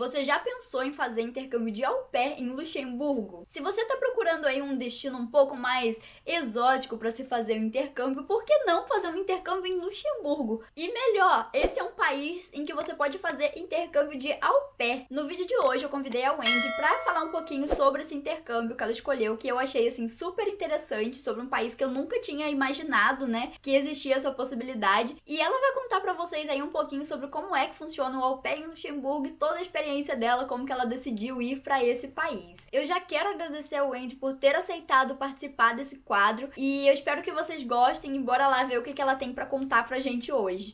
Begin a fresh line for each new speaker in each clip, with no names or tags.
Você já pensou em fazer intercâmbio de au pair em Luxemburgo? Se você tá procurando aí um destino um pouco mais exótico para se fazer um intercâmbio, por que não fazer um intercâmbio em Luxemburgo? E melhor, esse é um país em que você pode fazer intercâmbio de au pair. No vídeo de hoje eu convidei a Wendy para falar um pouquinho sobre esse intercâmbio que ela escolheu, que eu achei assim super interessante, sobre um país que eu nunca tinha imaginado, né, que existia essa possibilidade. E ela vai contar para vocês aí um pouquinho sobre como é que funciona o au pair em Luxemburgo e toda a experiência dela, como que ela decidiu ir para esse país. Eu já quero agradecer ao Wendy por ter aceitado participar desse quadro e eu espero que vocês gostem e bora lá ver o que ela tem para contar pra gente hoje.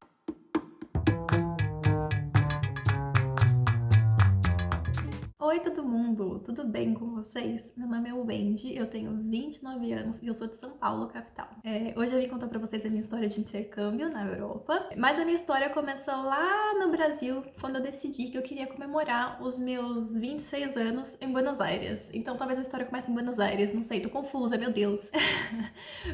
Oi, todo mundo! Tudo bem com vocês? Meu nome é Wendy, eu tenho 29 anos e eu sou de São Paulo, capital. Hoje eu vim contar pra vocês a minha história de intercâmbio na Europa, mas a minha história começa lá no Brasil, quando eu decidi que eu queria comemorar os meus 26 anos em Buenos Aires. Então talvez a história comece em Buenos Aires, não sei, tô confusa, meu Deus.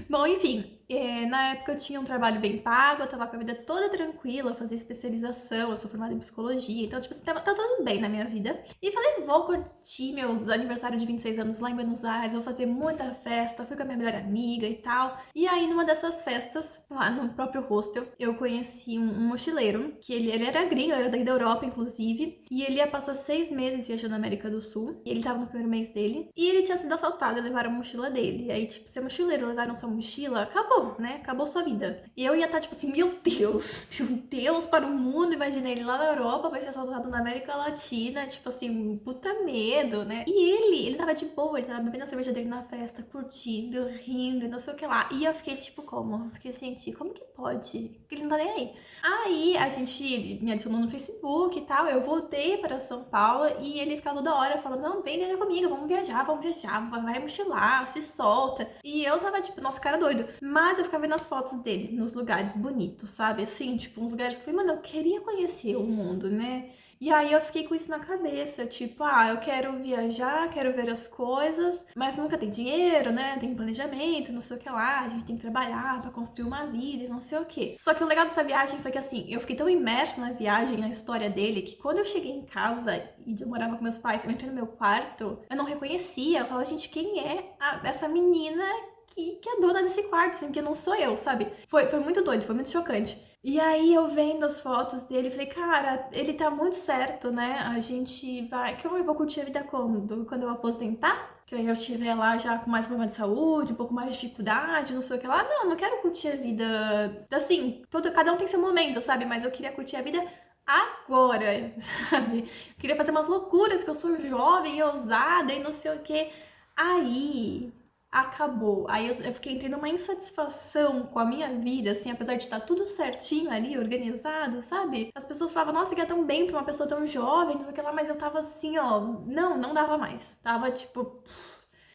Bom, enfim, na época eu tinha um trabalho bem pago, eu tava com a vida toda tranquila, fazia especialização, eu sou formada em psicologia, então, tipo assim, tá tudo bem na minha vida. E falei, vou curtir meus aniversários de 26 anos lá em Buenos Aires, vou fazer muita festa, fui com a minha melhor amiga e tal. E aí, numa dessas festas, lá no próprio hostel, eu conheci um mochileiro, que ele era gringo, ele era daqui da Europa, inclusive, e ele ia passar 6 meses viajando na América do Sul, e ele tava no primeiro mês dele, e ele tinha sido assaltado e levaram a mochila dele. E aí, tipo, se a mochileiro levaram sua mochila, acabou, né? Acabou sua vida. E eu ia estar, tipo assim, meu Deus, para o mundo, imaginei ele lá na Europa, vai ser assaltado na América Latina, tipo assim, puta medo, né? E ele tava de boa, ele tava bebendo a cerveja dele na festa, curtindo, rindo, não sei o que lá. E eu fiquei, tipo, como? Fiquei, gente, como que pode? Porque ele não tá nem aí. Aí ele me adicionou no Facebook e tal, eu voltei para São Paulo e ele ficava toda hora falando, não, vem viajar comigo, vamos viajar, vai mochilar, se solta. E eu tava tipo, nossa, cara doido. Mas eu ficava vendo as fotos dele nos lugares bonitos, sabe? Assim, tipo, uns lugares que eu falei, mano, eu queria conhecer o mundo, né? E aí eu fiquei com isso na cabeça, tipo, eu quero viajar, quero ver as coisas, mas nunca tem dinheiro, né? Tem planejamento, não sei o que lá, a gente tem que trabalhar pra construir uma vida e não sei o que. Só que o legal dessa viagem foi que assim, eu fiquei tão imersa na viagem, na história dele, que quando eu cheguei em casa e eu morava com meus pais, eu entrei no meu quarto, eu não reconhecia, eu falava, gente, quem é essa menina que é dona desse quarto, assim, que não sou eu, sabe? Foi muito doido, foi muito chocante. E aí eu vendo as fotos dele, falei, cara, ele tá muito certo, né? A gente vai. Que eu vou curtir a vida quando? Quando eu aposentar? Que aí eu estiver lá já com mais problema de saúde, um pouco mais de dificuldade, não sei o que lá. Não quero curtir a vida. Assim, cada um tem seu momento, sabe? Mas eu queria curtir a vida agora, sabe? Eu queria fazer umas loucuras, que eu sou jovem, ousada e não sei o que. Aí acabou. Aí eu fiquei tendo uma insatisfação com a minha vida, assim, apesar de estar tudo certinho ali, organizado, sabe? As pessoas falavam, nossa, que é tão bem pra uma pessoa tão jovem, não sei o que lá, mas eu tava assim, ó, não dava mais. Tava tipo.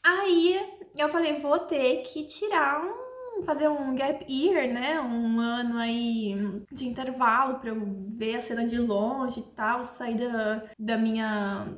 Aí eu falei, vou ter que fazer um gap year, né? Um ano aí de intervalo pra eu ver a cena de longe e tal, sair da minha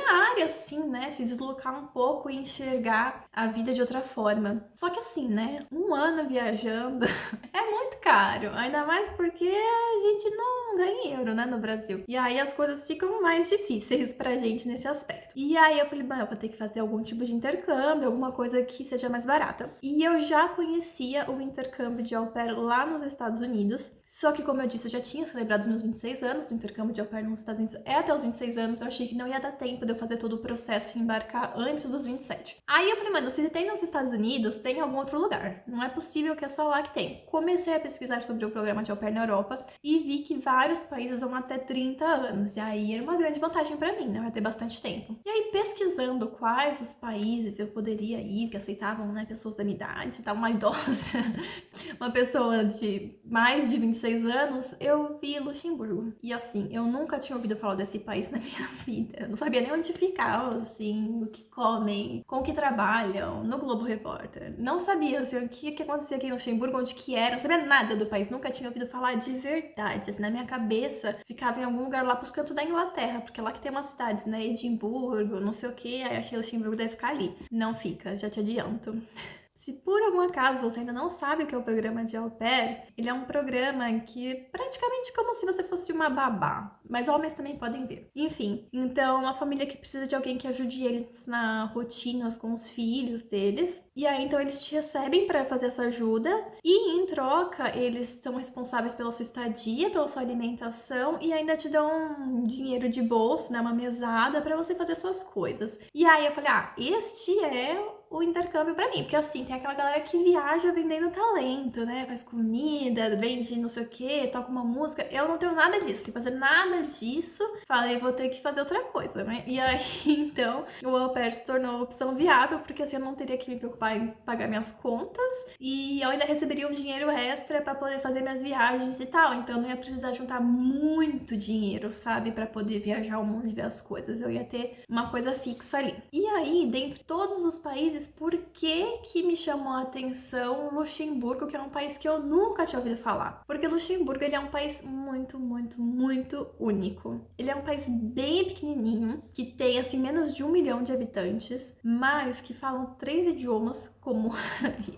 área, assim, né? Se deslocar um pouco e enxergar a vida de outra forma. Só que assim, né? Um ano viajando é muito caro, ainda mais porque a gente não ganha em euro, né, no Brasil. E aí as coisas ficam mais difíceis pra gente nesse aspecto. E aí eu falei, bom, eu vou ter que fazer algum tipo de intercâmbio, alguma coisa que seja mais barata. E eu já conhecia o intercâmbio de au pair lá nos Estados Unidos. Só que, como eu disse, eu já tinha celebrado os meus 26 anos do intercâmbio de au pair nos Estados Unidos. Até os 26 anos, eu achei que não ia dar tempo de eu fazer todo o processo e embarcar antes dos 27. Aí eu falei, mano, se tem nos Estados Unidos, tem em algum outro lugar. Não é possível que é só lá que tem. Comecei a pesquisar sobre o programa de au pair na Europa e vi que vários países vão até 30 anos. E aí era uma grande vantagem pra mim, né? Vai ter bastante tempo. E aí, pesquisando quais os países eu poderia ir, que aceitavam, né, pessoas da minha idade, tá, uma idosa, uma pessoa de mais de 26 anos, eu vi Luxemburgo. E assim, eu nunca tinha ouvido falar desse país na minha vida. Eu não sabia nem onde ficava, assim, o que comem, com o que trabalham, no Globo Repórter. Não sabia, assim, o que acontecia aqui em Luxemburgo, onde que era, não sabia nada do país, nunca tinha ouvido falar de verdade. Assim, na minha cabeça, ficava em algum lugar lá pros cantos da Inglaterra, porque é lá que tem umas cidades, né, Edimburgo, não sei o que, aí achei que Luxemburgo deve ficar ali. Não fica, já te adianto. Se por algum acaso você ainda não sabe o que é o programa de au pair, ele é um programa que é praticamente como se você fosse uma babá, mas homens também podem ver. Enfim, então uma família que precisa de alguém que ajude eles na rotina com os filhos deles, e aí então eles te recebem para fazer essa ajuda e em troca eles são responsáveis pela sua estadia, pela sua alimentação e ainda te dão um dinheiro de bolso, né, uma mesada para você fazer suas coisas. E aí eu falei, este é o intercâmbio pra mim, porque assim, tem aquela galera que viaja vendendo talento, né, faz comida, vende não sei o que, toca uma música, eu não tenho nada disso, sem fazer nada disso, falei, vou ter que fazer outra coisa, né, e aí, então, o au pair se tornou uma opção viável, porque assim, eu não teria que me preocupar em pagar minhas contas, e eu ainda receberia um dinheiro extra pra poder fazer minhas viagens e tal, então eu não ia precisar juntar muito dinheiro, sabe, pra poder viajar o mundo e ver as coisas, eu ia ter uma coisa fixa ali. E aí, dentre todos os países, por que me chamou a atenção Luxemburgo, que é um país que eu nunca tinha ouvido falar? Porque Luxemburgo, ele é um país muito, muito, muito único. Ele é um país bem pequenininho, que tem, assim, menos de 1 milhão de habitantes, mas que falam 3 idiomas como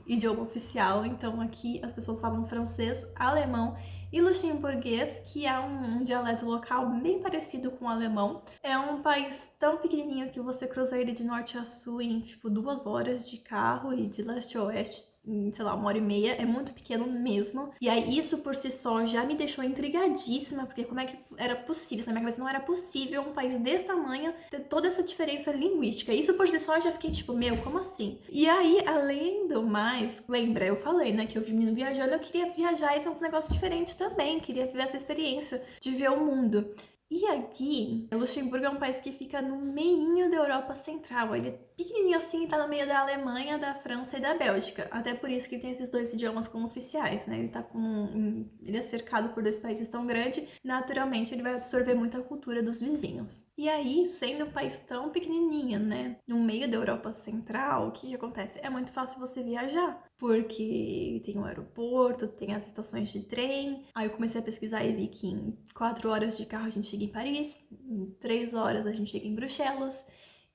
idioma oficial. Então, aqui as pessoas falam francês, alemão e luxemburguês, que é um dialeto local bem parecido com o alemão. É um país tão pequenininho que você cruza ele de norte a sul em, tipo, 2 horas de carro e de leste a oeste em, sei lá, 1 hora e meia, é muito pequeno mesmo. E aí isso por si só já me deixou intrigadíssima, porque como é que era possível, na minha cabeça não era possível um país desse tamanho ter toda essa diferença linguística. Isso por si só eu já fiquei tipo, meu, como assim? E aí, além do mais, lembra, eu falei, né, que eu vi menino viajando, eu queria viajar e ver uns negócios diferentes também, queria viver essa experiência de ver o mundo. E aqui, Luxemburgo é um país que fica no meinho da Europa Central. Ele é pequenininho assim, tá no meio da Alemanha, da França e da Bélgica. Até por isso que ele tem esses 2 idiomas como oficiais, né? Ele é cercado por 2 países tão grandes, naturalmente ele vai absorver muita cultura dos vizinhos. E aí, sendo um país tão pequenininho, né, no meio da Europa Central, o que acontece? É muito fácil você viajar, porque tem um aeroporto, tem as estações de trem. Aí eu comecei a pesquisar e vi que em 4 horas de carro a gente chega em Paris, em 3 horas a gente chega em Bruxelas,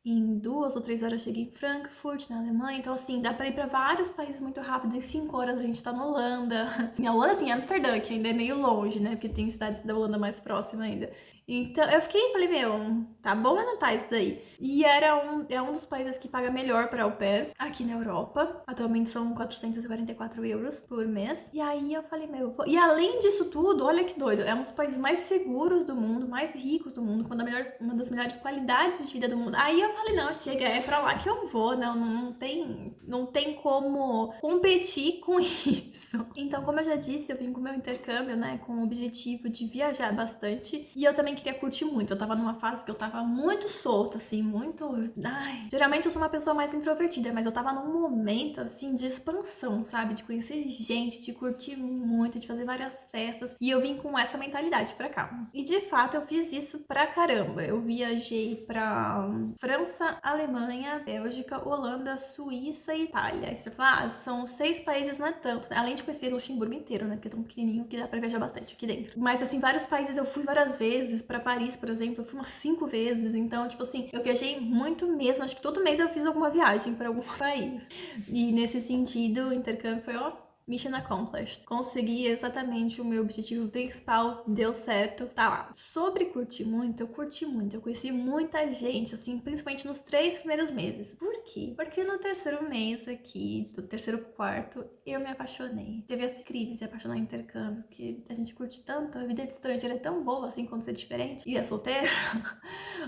em 2 ou 3 horas chega em Frankfurt, na Alemanha. Então, assim, dá pra ir pra vários países muito rápido. Em 5 horas a gente tá na Holanda. Em Holanda, assim, Amsterdã, que ainda é meio longe, né? Porque tem cidades da Holanda mais próxima ainda. Então, eu falei, meu, tá bom ou não tá isso daí? E é um dos países que paga melhor para au pair aqui na Europa. Atualmente são 444 euros por mês. E aí eu falei, meu, e além disso tudo, olha que doido, é um dos países mais seguros do mundo, mais ricos do mundo, com uma das melhores qualidades de vida do mundo. Aí eu falei, não, chega, é pra lá que eu vou, não tem como competir com isso. Então, como eu já disse, eu vim com o meu intercâmbio, né, com o objetivo de viajar bastante. E eu também queria curtir muito. Eu tava numa fase que eu tava muito solta, assim, muito... Ai, geralmente eu sou uma pessoa mais introvertida, mas eu tava num momento, assim, de expansão, sabe? De conhecer gente, de curtir muito, de fazer várias festas. E eu vim com essa mentalidade pra cá. E, de fato, eu fiz isso pra caramba. Eu viajei pra França, Alemanha, Bélgica, Holanda, Suíça e Itália. Aí você fala, são 6 países, não é tanto, né? Além de conhecer Luxemburgo inteiro, né? Porque é tão pequenininho que dá pra viajar bastante aqui dentro. Mas, assim, vários países eu fui várias vezes. Pra Paris, por exemplo, eu fui umas 5 vezes. Então, tipo assim, eu viajei muito mesmo. Acho que todo mês eu fiz alguma viagem pra algum país. E nesse sentido, o intercâmbio foi, ó, mission accomplished. Consegui exatamente o meu objetivo principal, deu certo, tá lá. Sobre curtir muito, eu curti muito. Eu conheci muita gente, assim, principalmente nos 3 primeiros meses. Por quê? Porque no terceiro mês aqui, do terceiro quarto, eu me apaixonei. Teve essa crise de se apaixonar em intercâmbio, que a gente curte tanto, a vida de estrangeiro é tão boa, assim, quando você é diferente. E é solteira.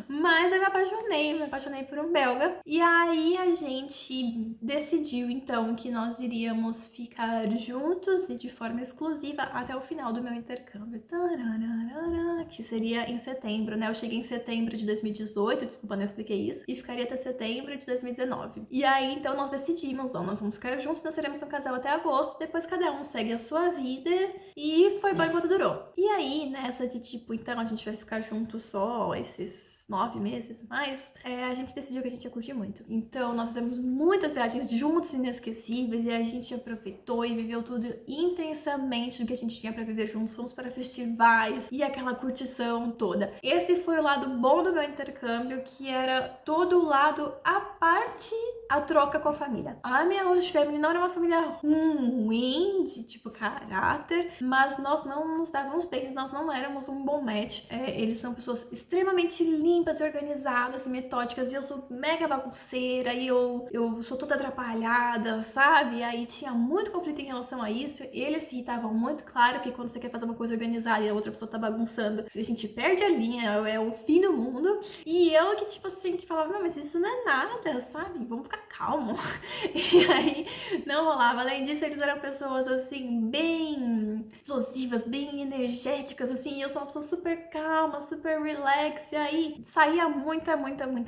Mas eu me apaixonei por um belga. E aí a gente decidiu, então, que nós iríamos ficar juntos e de forma exclusiva até o final do meu intercâmbio. Tararara, que seria em setembro, né? Eu cheguei em setembro de 2018, desculpa, não expliquei isso, e ficaria até setembro de 2019. E aí, então, nós decidimos, ó, nós vamos ficar juntos, nós seremos um casal até agosto, depois cada um segue a sua vida, e foi bom enquanto durou. E aí, nessa de tipo, então, a gente vai ficar junto só esses 9 meses, mas a gente decidiu que a gente ia curtir muito. Então, nós fizemos muitas viagens juntos, inesquecíveis, e a gente aproveitou e viveu tudo intensamente do que a gente tinha pra viver juntos. Fomos para festivais e aquela curtição toda. Esse foi o lado bom do meu intercâmbio, que era todo o lado, a a troca com a família. A minha host family não era uma família ruim de tipo caráter, mas nós não nos dávamos bem, nós não éramos um bom match. Eles são pessoas extremamente limpas e organizadas e metódicas, e eu sou mega bagunceira, e eu sou toda atrapalhada, sabe? E aí tinha muito conflito em relação a isso. Eles se irritavam muito, claro que quando você quer fazer uma coisa organizada e a outra pessoa tá bagunçando, a gente perde a linha, é o fim do mundo. E eu que tipo assim, que falava, não, mas isso não é nada, sabe? Vamos ficar calmo. E aí não rolava. Além disso, eles eram pessoas assim, bem explosivas, bem energéticas, assim, e eu sou uma pessoa super calma, super relax, e aí saía muita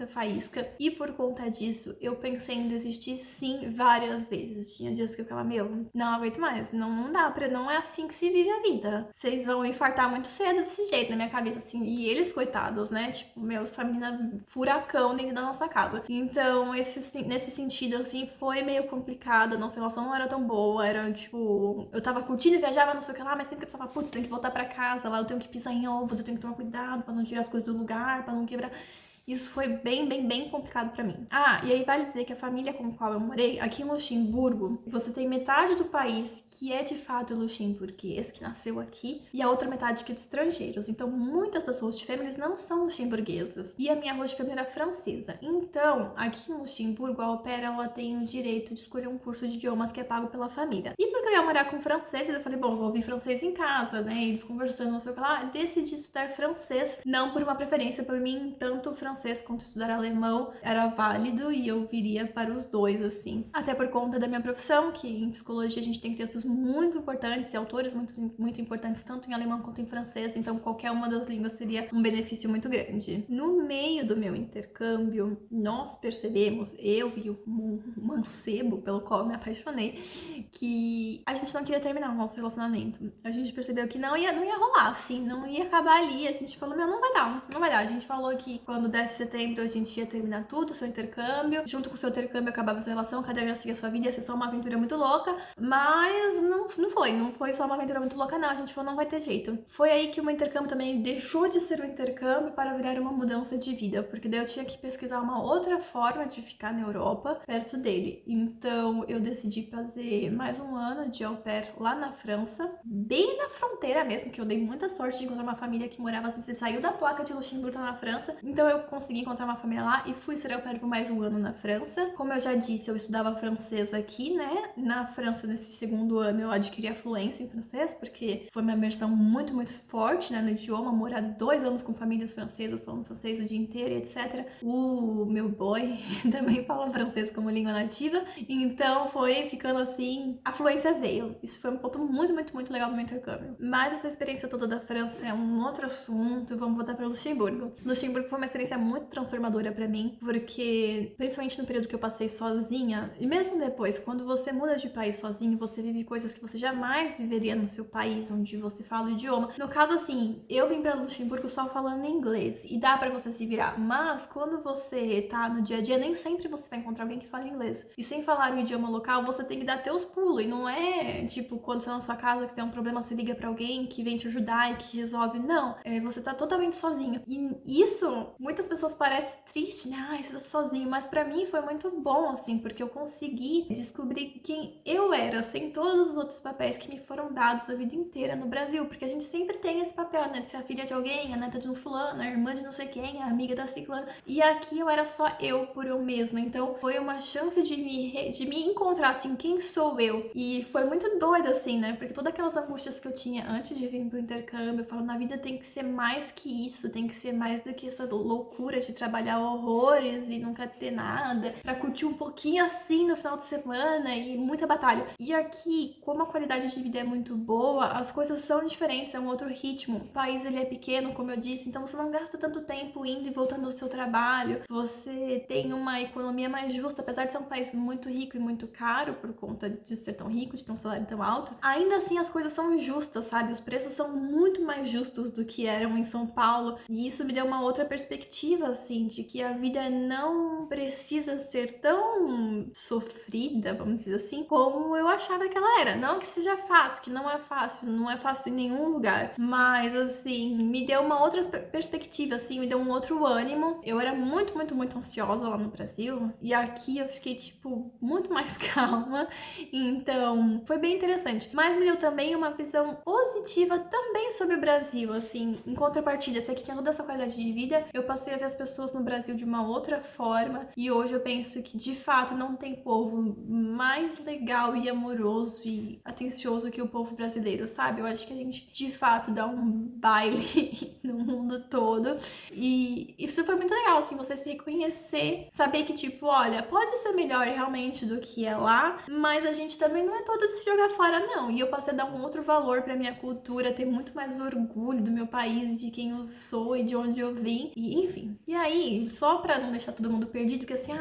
faísca. E por conta disso, eu pensei em desistir sim várias vezes. Tinha dias que eu ficava, meu, não aguento mais, não dá pra, não é assim que se vive a vida. Vocês vão infartar muito cedo desse jeito, na minha cabeça, assim, e eles, coitados, né, tipo, meu, essa menina furacão dentro da nossa casa. Então, nesse sentido, assim, foi meio complicado, a nossa relação não era tão boa, era, tipo, eu tava curtindo e viajava, não sei o que lá, mas sempre que eu falava, putz, tenho que voltar pra casa, lá eu tenho que pisar em ovos, eu tenho que tomar cuidado pra não tirar as coisas do lugar, pra não quebrar. Isso foi bem complicado pra mim. Ah, e aí vale dizer que a família com a qual eu morei, aqui em Luxemburgo, você tem metade do país que é de fato luxemburguês, que nasceu aqui, e a outra metade que é de estrangeiros. Então, muitas das host families não são luxemburguesas. E a minha host family era francesa. Então, aqui em Luxemburgo, a au pair, ela tem o direito de escolher um curso de idiomas que é pago pela família. E porque eu ia morar com franceses, eu falei, bom, vou ouvir francês em casa, né? Eles conversando, não sei o que lá. Decidi estudar francês, não por uma preferência por mim, tanto francês quanto estudar alemão era válido, e eu viria para os dois, assim. Até por conta da minha profissão, que em psicologia a gente tem textos muito importantes e autores muito importantes, tanto em alemão quanto em francês, então qualquer uma das línguas seria um benefício muito grande. No meio do meu intercâmbio, nós percebemos, eu e o mancebo pelo qual eu me apaixonei, que a gente não queria terminar o nosso relacionamento. A gente percebeu que não ia rolar, assim, não ia acabar ali. A gente falou, meu, não vai dar. A gente falou que quando desse setembro a gente ia terminar tudo, o seu intercâmbio. Junto com o seu intercâmbio acabava essa relação, cada um ia seguir a sua vida, ia ser só uma aventura muito louca. Mas não foi só uma aventura muito louca, não. A gente falou, não vai ter jeito. Foi aí que o meu intercâmbio também deixou de ser um intercâmbio para virar uma mudança de vida, porque daí eu tinha que pesquisar uma outra forma de ficar na Europa, perto dele. Então eu decidi fazer mais um ano de au pair lá na França, bem na fronteira mesmo, que eu dei muita sorte de encontrar uma família que morava assim, você saiu da placa de Luxemburgo, tá na França. Então eu consegui encontrar uma família lá e fui ser au pair por mais um ano na França. Como eu já disse, eu estudava francês aqui, né? Na França, nesse segundo ano, eu adquiri a fluência em francês, porque foi uma imersão muito forte, né, no idioma, morar 2 anos com famílias francesas, falando francês o dia inteiro e etc. O meu boy também fala francês como língua nativa, então foi ficando assim, a fluência veio. Isso foi um ponto muito legal do meu intercâmbio. Mas essa experiência toda da França é um outro assunto, vamos voltar para Luxemburgo. Luxemburgo foi uma experiência muito transformadora pra mim, porque principalmente no período que eu passei sozinha, e mesmo depois, quando você muda de país sozinho, você vive coisas que você jamais viveria no seu país, onde você fala o idioma. No caso, assim, eu vim pra Luxemburgo só falando inglês, e dá pra você se virar, mas quando você tá no dia a dia, nem sempre você vai encontrar alguém que fala inglês. E sem falar o idioma local, você tem que dar teus pulos, e não é, tipo, quando você tá na sua casa, que você tem um problema, você liga pra alguém que vem te ajudar e que resolve. Não, você tá totalmente sozinho. E isso, muitas pessoas parecem triste, né? Ai, você tá sozinho. Mas pra mim foi muito bom, assim, porque eu consegui descobrir quem eu era, sem todos os outros papéis que me foram dados a vida inteira no Brasil. Porque a gente sempre tem esse papel, né? De ser a filha de alguém, a neta de um fulano, a irmã de não sei quem, a amiga da ciclana. E aqui eu era só eu por eu mesma. Então foi uma chance de me encontrar, assim, quem sou eu. E foi muito doido, assim, né? Porque todas aquelas angústias que eu tinha antes de vir pro intercâmbio, eu falo, na vida tem que ser mais que isso, tem que ser mais do que essa loucura de trabalhar horrores e nunca ter nada, pra curtir um pouquinho assim no final de semana e muita batalha. E aqui, como a qualidade de vida é muito boa, as coisas são diferentes, é um outro ritmo. O país, ele é pequeno, como eu disse, então você não gasta tanto tempo indo e voltando do seu trabalho, você tem uma economia mais justa, apesar de ser um país muito rico e muito caro, por conta de ser tão rico, de ter um salário tão alto, ainda assim as coisas são justas, sabe? Os preços são muito mais justos do que eram em São Paulo, e isso me deu uma outra perspectiva perspectiva, assim, de que a vida não precisa ser tão sofrida, vamos dizer assim, como eu achava que ela era. Não que seja fácil, que não é fácil em nenhum lugar, mas, assim, me deu uma outra perspectiva, assim, me deu um outro ânimo. Eu era muito, muito, muito ansiosa lá no Brasil, e aqui eu fiquei, tipo, muito mais calma, então foi bem interessante. Mas me deu também uma visão positiva também sobre o Brasil, assim, em contrapartida, se aqui tinha toda essa qualidade de vida, eu passei a ver as pessoas no Brasil de uma outra forma, e hoje eu penso que, de fato, não tem povo mais legal e amoroso e atencioso que o povo brasileiro, sabe? Eu acho que a gente, de fato, dá um baile no mundo todo, e isso foi muito legal, assim, você se reconhecer, saber que, tipo, olha, pode ser melhor realmente do que é lá, mas a gente também não é todo de se jogar fora, não. E eu passei a dar um outro valor pra minha cultura, ter muito mais orgulho do meu país, de quem eu sou e de onde eu vim, e enfim. E aí, só pra não deixar todo mundo perdido, que assim,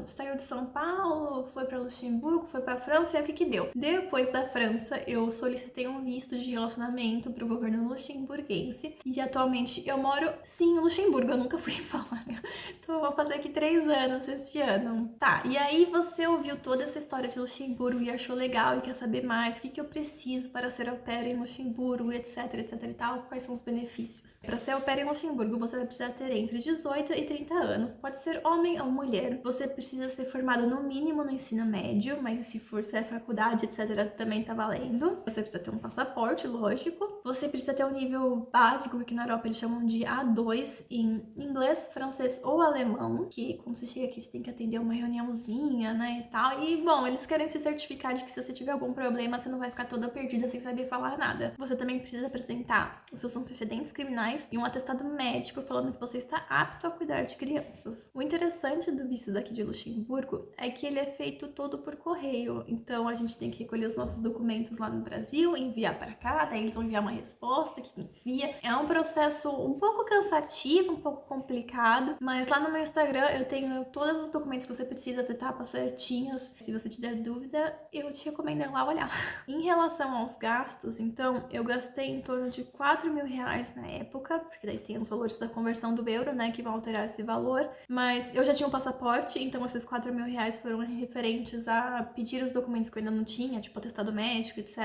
saiu de São Paulo, foi pra Luxemburgo, foi pra França, e aí o que que deu? Depois da França, eu solicitei um visto de relacionamento pro governo luxemburguense, e atualmente eu moro, sim, em Luxemburgo, eu nunca fui embora. Então eu vou fazer aqui 3 anos esse ano. Tá, e aí você ouviu toda essa história de Luxemburgo e achou legal e quer saber mais, o que que eu preciso para ser au pair em Luxemburgo, etc, etc e tal, quais são os benefícios. Para ser au pair em Luxemburgo, você vai precisar ter entre 18 e 30 anos, pode ser homem ou mulher. Você precisa ser formado no mínimo no ensino médio, mas se for faculdade, etc, também tá valendo. Você precisa ter um passaporte, lógico. Você precisa ter um nível básico, que na Europa eles chamam de A2, em inglês, francês ou alemão, que quando você chega aqui você tem que atender uma reuniãozinha, né, e tal. E, bom, eles querem se certificar de que se você tiver algum problema, você não vai ficar toda perdida sem saber falar nada. Você também precisa apresentar os seus antecedentes criminais e um atestado médico falando que você está apto a cuidar de crianças. O interessante do visto daqui de Luxemburgo é que ele é feito todo por correio. Então, a gente tem que recolher os nossos documentos lá no Brasil, enviar para cá, daí eles vão enviar uma resposta que envia. É um processo um pouco cansativo, um pouco complicado, mas lá no meu Instagram eu tenho todos os documentos que você precisa, as etapas certinhas. Se você tiver dúvida, eu te recomendo ir lá olhar. Em relação aos gastos, então, eu gastei em torno de 4 mil reais na época, porque daí tem os valores da conversão do euro, né, que vão alterar esse valor, mas eu já tinha um passaporte, então esses 4 mil reais foram referentes a pedir os documentos que eu ainda não tinha, tipo atestado médico, etc.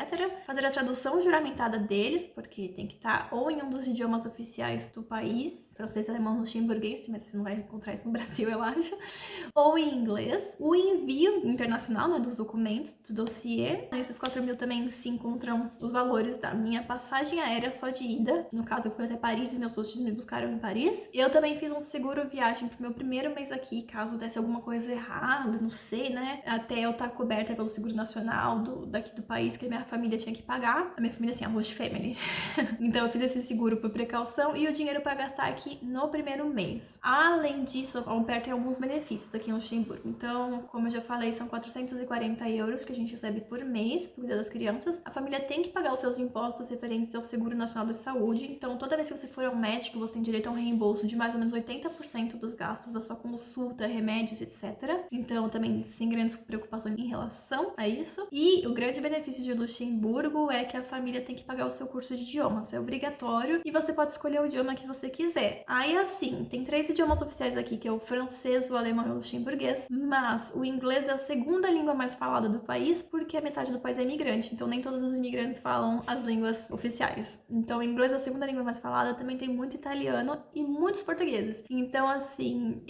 Fazer a tradução juramentada deles, porque tem que estar ou em um dos idiomas oficiais do país, francês, alemão, luxemburguês, mas você não vai encontrar isso no Brasil, eu acho, ou em inglês. O envio internacional, né, dos documentos, do dossiê. Nesses 4 mil também se encontram os valores da minha passagem aérea só de ida. No caso, eu fui até Paris e meus hosts me buscaram em Paris. Eu também fiz um seguro viagem pro meu primeiro mês aqui, caso desse alguma coisa errada, não sei, né? Até eu estar coberta pelo seguro nacional daqui do país que a minha família tinha que pagar. A minha família, assim, a Host Family. Então eu fiz esse seguro por precaução e o dinheiro para gastar aqui no primeiro mês. Além disso, a au pair tem alguns benefícios aqui em Luxemburgo. Então, como eu já falei, são 440 euros que a gente recebe por mês por cuidar das crianças. A família tem que pagar os seus impostos referentes ao Seguro Nacional de Saúde. Então, toda vez que você for ao médico, você tem direito a um reembolso de mais ou menos 80% dos gastos da sua consulta, remédios, etc. Então, também sem grandes preocupações em relação a isso. E o grande benefício de Luxemburgo é que a família tem que pagar o seu curso de idiomas. É obrigatório e você pode escolher o idioma que você quiser. Aí, assim, tem 3 idiomas oficiais aqui, que é o francês, o alemão e o luxemburguês, mas o inglês é a segunda língua mais falada do país, porque a metade do país é imigrante, então nem todos os imigrantes falam as línguas oficiais. Então, o inglês é a segunda língua mais falada, também tem muito italiano e muitos portugueses. Então, assim,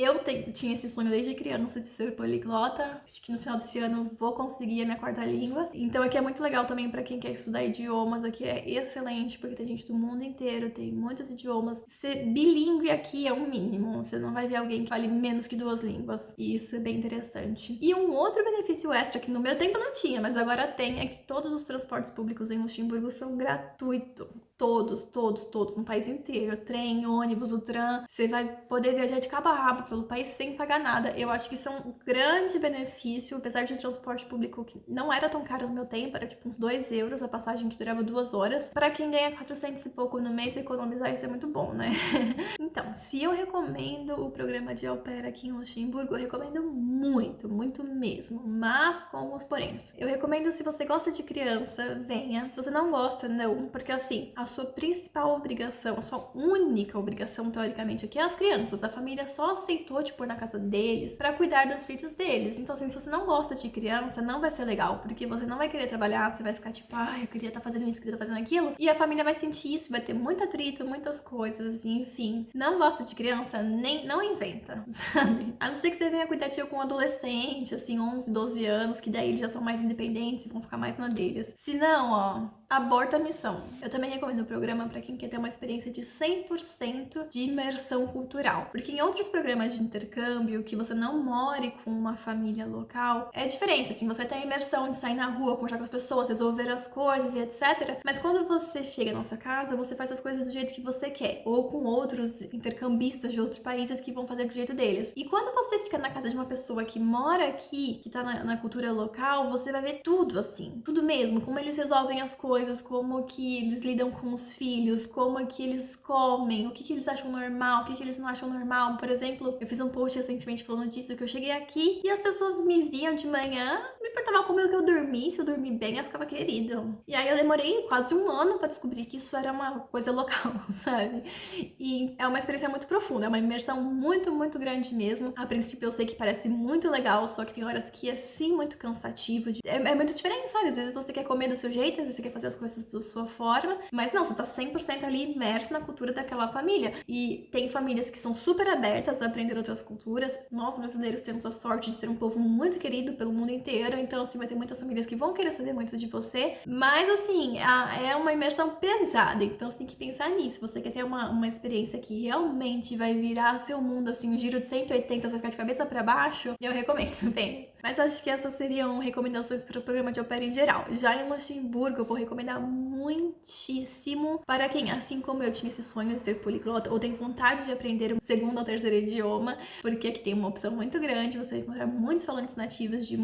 tinha esse sonho desde criança de ser poliglota, acho que no final desse ano vou conseguir a minha 4ª língua. Então, aqui é muito legal também para quem quer estudar idiomas, aqui é excelente, porque tem gente do mundo inteiro, tem muitos idiomas. Ser bilíngue aqui é um mínimo, você não vai ver alguém que fale menos que 2 línguas, e isso é bem interessante. E um outro benefício extra que no meu tempo não tinha, mas agora tem, é que todos os transportes públicos em Luxemburgo são gratuitos. Todos, no país inteiro. Trem, ônibus, o tram. Você vai poder viajar de cabo a rabo pelo país sem pagar nada. Eu acho que isso é um grande benefício, apesar de transporte público que não era tão caro no meu tempo, era tipo uns 2 euros a passagem que durava 2 horas. Para quem ganha 400 e pouco no mês, economizar isso é muito bom, né? Então, se eu recomendo o programa de au pair aqui em Luxemburgo, eu recomendo muito, muito mesmo, mas com alguns poréns. Eu recomendo, se você gosta de criança, venha. Se você não gosta, não, porque assim, a sua principal obrigação, a sua única obrigação, teoricamente, aqui é as crianças. A família só aceitou te pôr na casa deles pra cuidar dos filhos deles. Então, assim, se você não gosta de criança, não vai ser legal, porque você não vai querer trabalhar, você vai ficar tipo, eu queria estar fazendo isso, queria estar fazendo aquilo, e a família vai sentir isso, vai ter muito atrito, muitas coisas, enfim. Não gosta de criança, não inventa, sabe? A não ser que você venha cuidar de algum adolescente, assim, 11, 12 anos, que daí eles já são mais independentes e vão ficar mais na deles. Se não, aborta a missão. Eu também recomendo o programa pra quem quer ter uma experiência de 100% de imersão cultural. Porque em outros programas de intercâmbio, que você não more com uma família local, é diferente, assim, você tem a imersão de sair na rua, conversar com as pessoas, resolver as coisas e etc. Mas quando você chega na nossa casa, você faz as coisas do jeito que você quer, ou com outros intercambistas de outros países que vão fazer do jeito deles. E quando você fica na casa de uma pessoa que mora aqui, que tá na cultura local, você vai ver tudo, assim, tudo mesmo, como eles resolvem as coisas, como que eles lidam com os filhos, como que eles comem, o que eles acham normal, o que eles não acham normal. Por exemplo, eu fiz um post recentemente falando disso, que eu cheguei aqui e as pessoas me viam de manhã, me importava como que eu dormi, se eu dormi bem, eu ficava querido. E aí eu demorei quase um ano pra descobrir que isso era uma coisa local, sabe? E é uma experiência muito profunda, é uma imersão muito, muito grande mesmo. A princípio eu sei que parece muito legal, só que tem horas que é sim muito cansativo. É muito diferente, sabe? Às vezes você quer comer do seu jeito, às vezes você quer fazer as coisas da sua forma, mas não, você tá 100% ali imerso na cultura daquela família. E tem famílias que são super abertas a aprender outras culturas. Nós brasileiros temos a sorte de ser um povo muito querido pelo mundo inteiro, então assim, vai ter muitas famílias que vão querer saber muito de você, mas assim, é uma imersão pesada, então você tem que pensar nisso. Você quer ter uma experiência que realmente vai virar seu mundo, assim, um giro de 180, você vai ficar de cabeça pra baixo, eu recomendo, bem. Mas acho que essas seriam recomendações para o programa de au pair em geral. Já em Luxemburgo, eu vou recomendar muitíssimo para quem, assim como eu, tinha esse sonho de ser poliglota ou tem vontade de aprender um segundo ou terceiro idioma, porque aqui tem uma opção muito grande, você vai encontrar muitos falantes nativos de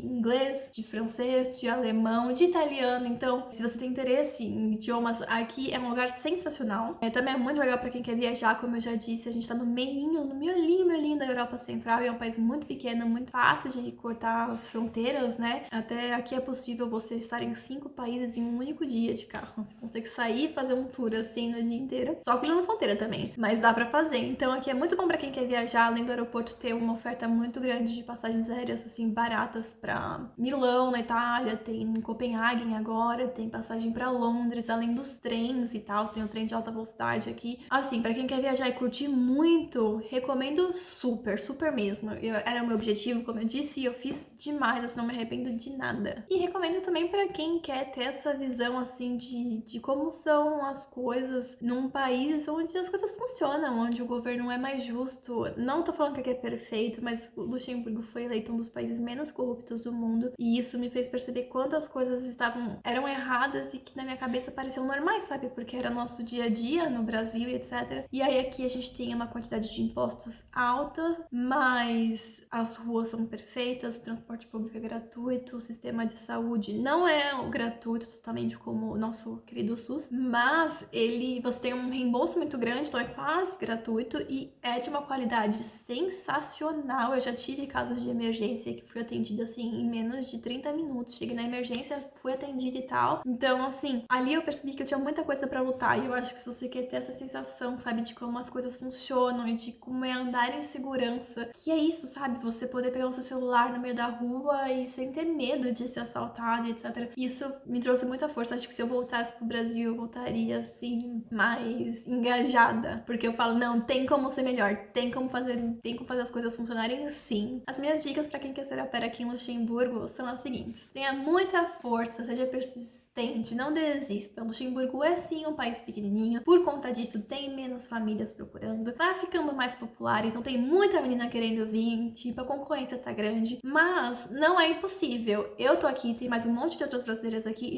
inglês, de francês, de alemão, de italiano. Então, se você tem interesse em idiomas, aqui é um lugar sensacional. Também é muito legal para quem quer viajar, como eu já disse, a gente tá no miolinho da Europa Central, e é um país muito pequeno, muito fácil de cortar as fronteiras, né? Até aqui é possível você estar em 5 países em um único dia de carro. Você consegue sair e fazer um tour assim no dia inteiro, só cruzando fronteira também, mas dá pra fazer. Então aqui é muito bom pra quem quer viajar, além do aeroporto ter uma oferta muito grande de passagens aéreas assim baratas pra Milão, na Itália, tem em Copenhagen agora, tem passagem pra Londres, além dos trens e tal, tem o trem de alta velocidade aqui. Assim, pra quem quer viajar e curtir muito, recomendo super, super mesmo. Era o meu objetivo, como eu disse, e eu fiz demais, assim, não me arrependo de nada. E recomendo também pra quem quer ter essa visão, assim, de como são as coisas num país onde as coisas funcionam, onde o governo é mais justo. Não tô falando que aqui é perfeito, mas o Luxemburgo foi eleito um dos países menos corruptos do mundo, e isso me fez perceber quantas coisas eram erradas e que na minha cabeça pareciam normais, sabe? Porque era nosso dia a dia no Brasil e etc. E aí aqui a gente tem uma quantidade de impostos alta, mas as ruas são perfeitas, o transporte público é gratuito, o sistema de saúde não é gratuito totalmente como o nosso querido SUS, mas você tem um reembolso muito grande, então é quase gratuito e é de uma qualidade sensacional. Eu já tive casos de emergência que fui atendida assim em menos de 30 minutos. Cheguei na emergência, fui atendida e tal. Então, assim, ali eu percebi que eu tinha muita coisa pra lutar, e eu acho que se você quer ter essa sensação, sabe, de como as coisas funcionam e de como é andar em segurança, que é isso, sabe, você poder pegar o seu celular no meio da rua e sem ter medo de ser assaltado e etc. Isso me trouxe muita força. Acho que se eu voltasse pro Brasil, eu voltaria, assim, mais engajada, porque eu falo, não, tem como ser melhor, tem como fazer as coisas funcionarem, sim. As minhas dicas pra quem quer ser au pair aqui em Luxemburgo são as seguintes: tenha muita força, seja persistente, não desista. Luxemburgo é sim um país pequenininho, por conta disso tem menos famílias procurando, tá ficando mais popular, então tem muita menina querendo vir, tipo, a concorrência tá grande, mas não é impossível. Eu tô aqui, tem mais um monte de outras brasileiras aqui,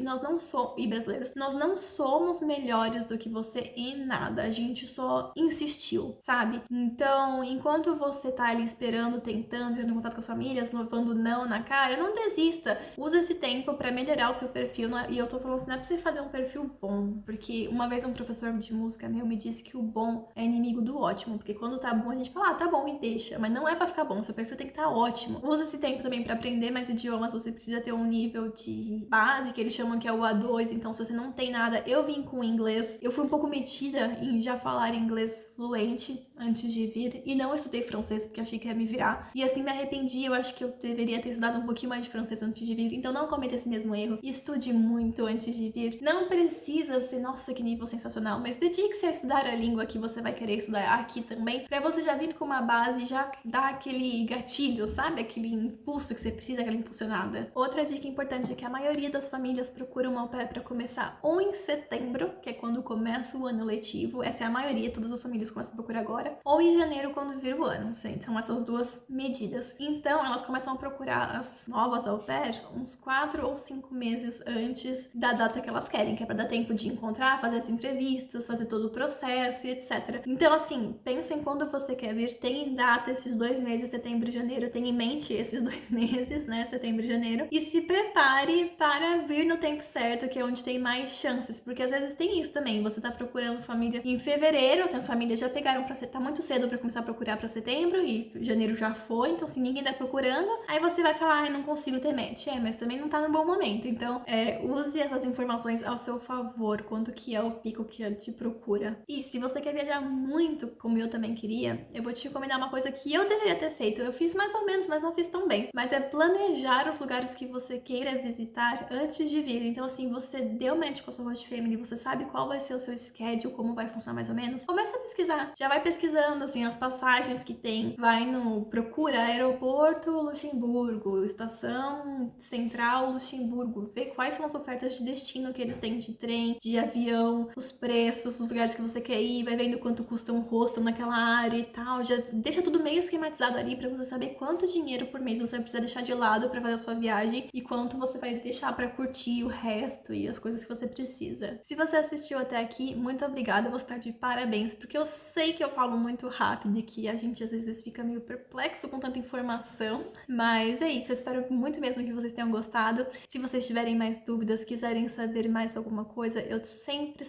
e brasileiros, nós não somos melhores do que você em nada, a gente só insistiu, sabe? Então, enquanto você tá ali esperando, tentando, entrando em contato com as famílias, levando não na cara, cara, não desista. Usa esse tempo pra melhorar o seu perfil. E eu tô falando assim, não é pra você fazer um perfil bom, porque uma vez um professor de música meu me disse que o bom é inimigo do ótimo, porque quando tá bom a gente fala, tá bom, e deixa, mas não é pra ficar bom, seu perfil tem que estar ótimo. Usa esse tempo também pra aprender mais idiomas, você precisa ter um nível de base, que eles chamam que é o A2, então se você não tem nada, eu vim com inglês, eu fui um pouco metida em já falar inglês fluente antes de vir, e não estudei francês porque achei que ia me virar, e assim me arrependi, eu acho que eu deveria ter estudado um pouquinho mais de francês antes de vir, então não cometa esse mesmo erro, estude muito antes de vir, não precisa ser, nossa, que nível sensacional, mas dedique-se a estudar a língua que você vai querer estudar aqui também, pra você já vir com uma base e já dar aquele gatilho, sabe? Aquele impulso que você precisa, aquela impulsionada. Outra dica importante é que a maioria das famílias procura uma au pair pra começar ou em setembro, que é quando começa o ano letivo, essa é a maioria, todas as famílias começam a procurar agora, ou em janeiro, quando vira o ano, são essas duas medidas. Então, elas começam a procurar as novas au pairs uns 4 ou 5 meses antes da data que elas querem, que é pra dar tempo de encontrar, fazer as entrevistas, fazer todo o processo e etc. Então, assim, pensa em quando você quer vir, tem em data esses 2 meses, setembro e janeiro, tem em mente esses 2 meses, né, setembro e janeiro, e se prepare para vir no tempo certo, que é onde tem mais chances, porque às vezes tem isso também, você tá procurando família em fevereiro, assim, as famílias já pegaram pra tá muito cedo pra começar a procurar pra setembro, e janeiro já foi, então assim, ninguém tá procurando, aí você vai falar, ai, não consigo ter match, mas também não tá no bom momento, então use essas informações ao seu favor, quanto que é o pico que é de procura. E se você quer viajar muito, como eu também queria, eu vou te recomendar uma coisa que eu deveria ter feito, eu fiz mais ou menos, mas não fiz tão bem, mas é planejar os lugares que você queira visitar antes de vir. Então assim, você deu match com a sua host family, você sabe qual vai ser o seu schedule, como vai funcionar mais ou menos, começa a pesquisar, já vai pesquisando assim as passagens que tem, vai no procura aeroporto Luxemburgo, estação central Luxemburgo, vê quais são as ofertas de destino que eles têm de trem, de avião, os preços, os lugares que você quer ir, vai vendo quanto custa um hostel naquela área e tal, já deixa tudo meio esquematizado ali pra você saber quanto dinheiro por mês você precisa deixar de lado pra fazer a sua viagem e quanto você vai deixar pra curtir o resto e as coisas que você precisa. Se você assistiu até aqui, muito obrigada, você tá de parabéns, porque eu sei que eu falo muito rápido e que a gente às vezes fica meio perplexo com tanta informação, mas é isso, eu espero muito mesmo que vocês tenham gostado. Se vocês tiverem mais dúvidas, quiserem saber mais alguma coisa, eu sempre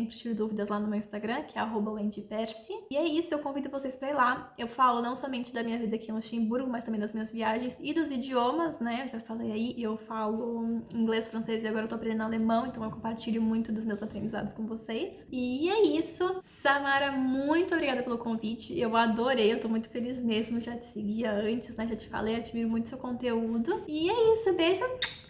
tiro dúvidas lá no meu Instagram, que é @wendypercy. E é isso, eu convido vocês pra ir lá. Eu falo não somente da minha vida aqui em Luxemburgo, mas também das minhas viagens e dos idiomas, né? Eu já falei aí, eu falo inglês, francês e agora eu tô aprendendo alemão, então eu compartilho muito dos meus aprendizados com vocês. E é isso. Samara, muito obrigada pelo convite. Eu adorei, eu tô muito feliz mesmo. Já te seguia antes, né? Já te falei, admiro muito seu conteúdo. E é isso, beijo,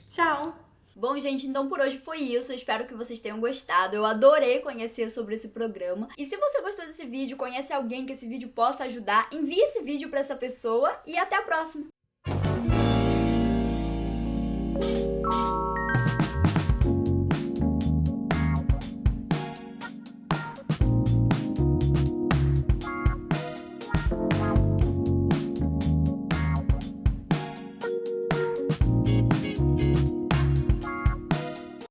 tchau!
Bom, gente, então por hoje foi isso. Eu espero que vocês tenham gostado. Eu adorei conhecer sobre esse programa. E se você gostou desse vídeo, conhece alguém que esse vídeo possa ajudar, envie esse vídeo pra essa pessoa e até a próxima!